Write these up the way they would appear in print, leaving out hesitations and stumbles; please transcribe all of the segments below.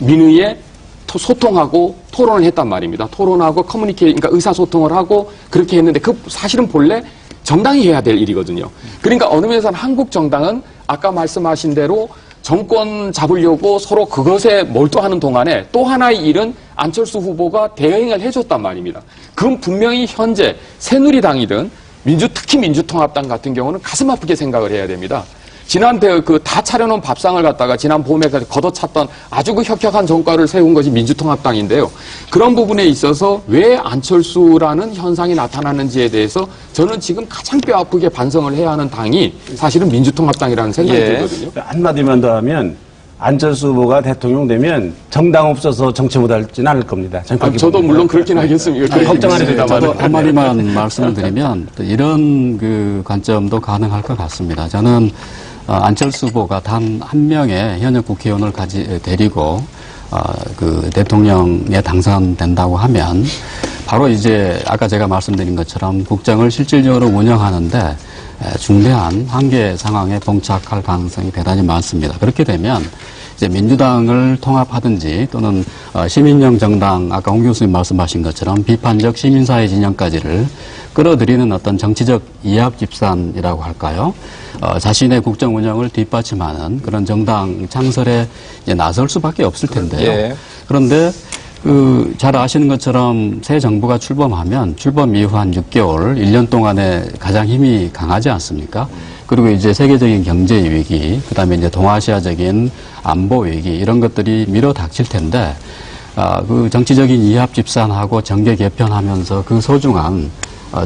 민의에 소통하고 토론을 했단 말입니다. 토론하고 그러니까 의사소통을 하고 그렇게 했는데 그 사실은 본래 정당이 해야 될 일이거든요. 그러니까 어느 면에서는 한국 정당은 아까 말씀하신 대로 정권 잡으려고 서로 그것에 몰두하는 동안에 또 하나의 일은 안철수 후보가 대응을 해줬단 말입니다. 그건 분명히 현재 새누리당이든 특히 민주통합당 같은 경우는 가슴 아프게 생각을 해야 됩니다. 지난 다 차려놓은 밥상을 갖다가 지난 봄에 걷어찼던 아주 혁혁한 정과를 세운 것이 민주통합당인데요. 그런 부분에 있어서 왜 안철수라는 현상이 나타나는지에 대해서 저는 지금 가장 뼈아프게 반성을 해야 하는 당이 사실은 민주통합당이라는 생각이 들거든요. 한마디만 더 하면 안철수 후보가 대통령 되면 정당 없어서 정치 못할지는 않을 겁니다. 저도 물론 그렇긴 하겠습니다. 걱정 안 해도 돼요. 저도 한마디만 말씀을 드리면 이런 그 관점도 가능할 것 같습니다. 저는 안철수 후보가 단 한 명의 현역 국회의원을 데리고 그 대통령에 당선된다고 하면 바로 이제 아까 제가 말씀드린 것처럼 국정을 실질적으로 운영하는데 중대한 한계 상황에 봉착할 가능성이 대단히 많습니다. 그렇게 되면 이제 민주당을 통합하든지 또는 시민형 정당 아까 홍 교수님 말씀하신 것처럼 비판적 시민사회 진영까지를 끌어들이는 어떤 정치적 이합 집산이라고 할까요? 자신의 국정 운영을 뒷받침하는 그런 정당 창설에 이제 나설 수밖에 없을 텐데요. 예. 그런데 잘 아시는 것처럼 새 정부가 출범하면 출범 이후 한 6개월, 1년 동안에 가장 힘이 강하지 않습니까? 그리고 이제 세계적인 경제 위기, 그다음에 이제 동아시아적인 안보 위기 이런 것들이 밀어닥칠 텐데 그 정치적인 이합 집산하고 정계 개편하면서 그 소중한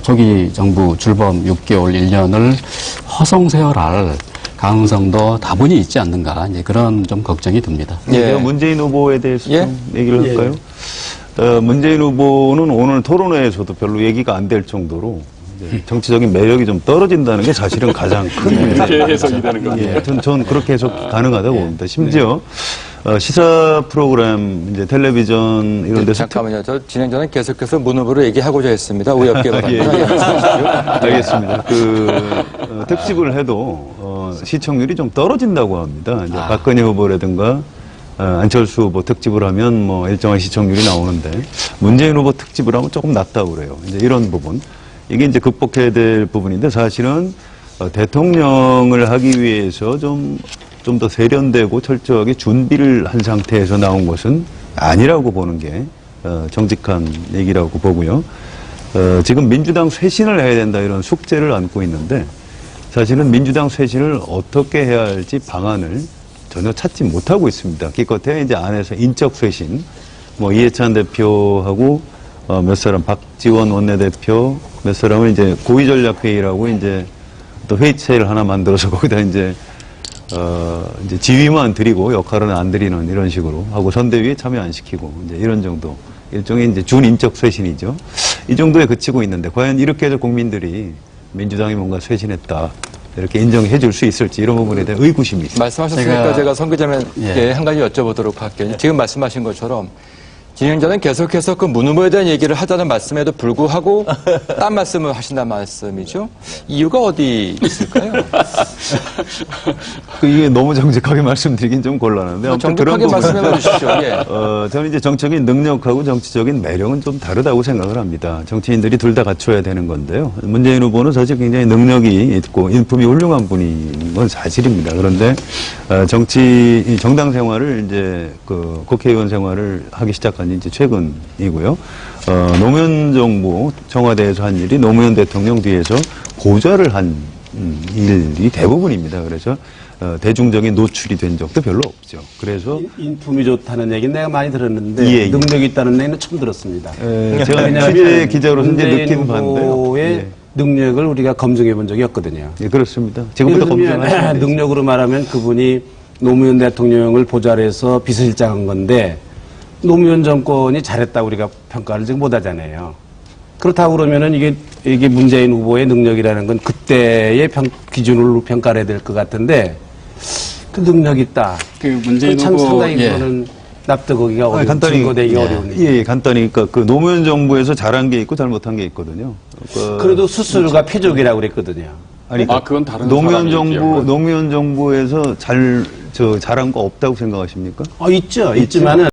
초기 정부 출범 6개월, 1년을 허송세월할 가능성도 다분히 있지 않는가 이제 그런 좀 걱정이 듭니다. 예. 문재인 후보에 대해서 좀 얘기를 할까요? 문재인 후보는 오늘 토론회에서도 별로 얘기가 안 될 정도로 정치적인 매력이 좀 떨어진다는 게 사실은 가장 큰 문제입니다. 그렇게 해석이 되는 겁니다. 전 그렇게 해석 가능하다고 봅니다. 심지어 시사 프로그램, 이제 텔레비전 이런 데서 잠깐만요. 저 진행자는 계속해서 문 후보로 얘기하고자 했습니다. 오엽게 바랍니다. 알겠습니다. 특집을 해도 시청률이 좀 떨어진다고 합니다. 이제 박근혜 후보라든가 안철수 후보 특집을 하면 뭐 일정한 시청률이 나오는데 문재인 후보 특집을 하면 조금 낮다고 그래요. 이제 이런 부분. 이게 이제 극복해야 될 부분인데 사실은 대통령을 하기 위해서 좀 더 세련되고 철저하게 준비를 한 상태에서 나온 것은 아니라고 보는 게 정직한 얘기라고 보고요. 지금 민주당 쇄신을 해야 된다 이런 숙제를 안고 있는데 사실은 민주당 쇄신을 어떻게 해야 할지 방안을 전혀 찾지 못하고 있습니다. 기껏해 이제 안에서 인적 쇄신, 뭐 이해찬 대표하고 몇 사람 박지원 원내대표 몇 사람을 이제 고위전략회의라고 이제 또 회의체를 하나 만들어서 거기다 이제 지위만 드리고 역할은 안 드리는 이런 식으로 하고 선대위에 참여 안 시키고 이제 이런 정도 일종의 이제 준인적 쇄신이죠. 이 정도에 그치고 있는데 과연 이렇게 해서 국민들이 민주당이 뭔가 쇄신했다 이렇게 인정해 줄 수 있을지 이런 부분에 대한 의구심이 있습니다. 말씀하셨으니까 제가 선 기자님께 한 가지 여쭤보도록 할게요. 지금 말씀하신 것처럼 진행자는 계속해서 그 문 후보에 대한 얘기를 하자는 말씀에도 불구하고 딴 말씀을 하신다는 말씀이죠. 이유가 어디 있을까요? 이게 너무 정직하게 말씀드리긴 좀 곤란한데 아무튼 정직하게 말씀해 주시죠. 예. 저는 이제 정치적인 능력하고 정치적인 매력은 좀 다르다고 생각을 합니다. 정치인들이 둘 다 갖춰야 되는 건데요. 문재인 후보는 사실 굉장히 능력이 있고 인품이 훌륭한 분인 건 사실입니다. 그런데 정당 생활을 이제 국회의원 생활을 하기 시작한 지 이제 최근이고요. 노무현 정부 청와대에서 한 일이 노무현 대통령 뒤에서 고좌를 한 일이 대부분입니다. 그래서 대중적인 노출이 된 적도 별로 없죠. 그래서 인품이 좋다는 얘기는 내가 많이 들었는데 능력이 있다는 얘기는 처음 들었습니다. 제가 취재 기자로서 이제 느낀 바인데요. 능력을 우리가 검증해 본 적이 없거든요. 예, 그렇습니다. 지금부터 검증하시면 능력으로 말하면 그분이 노무현 대통령을 보좌해서 비서실장한 건데 노무현 정권이 잘했다고 우리가 평가를 지금 못 하잖아요. 그렇다고 그러면은 이게 문재인 후보의 능력이라는 건 그때의 기준으로 평가를 해야 될 것 같은데 그 능력이 있다. 그 문재인 참 후보 상당히 그거는 납득하기가 어려운, 증거되기가 어려운. 예, 간단히 그러니까 노무현 정부에서 잘한 게 있고 잘못한 게 있거든요. 그래도 수술과 표적이라고 그랬거든요. 아니, 그건 다른 노무현 정부에서 잘한 거 없다고 생각하십니까? 있죠. 있지만은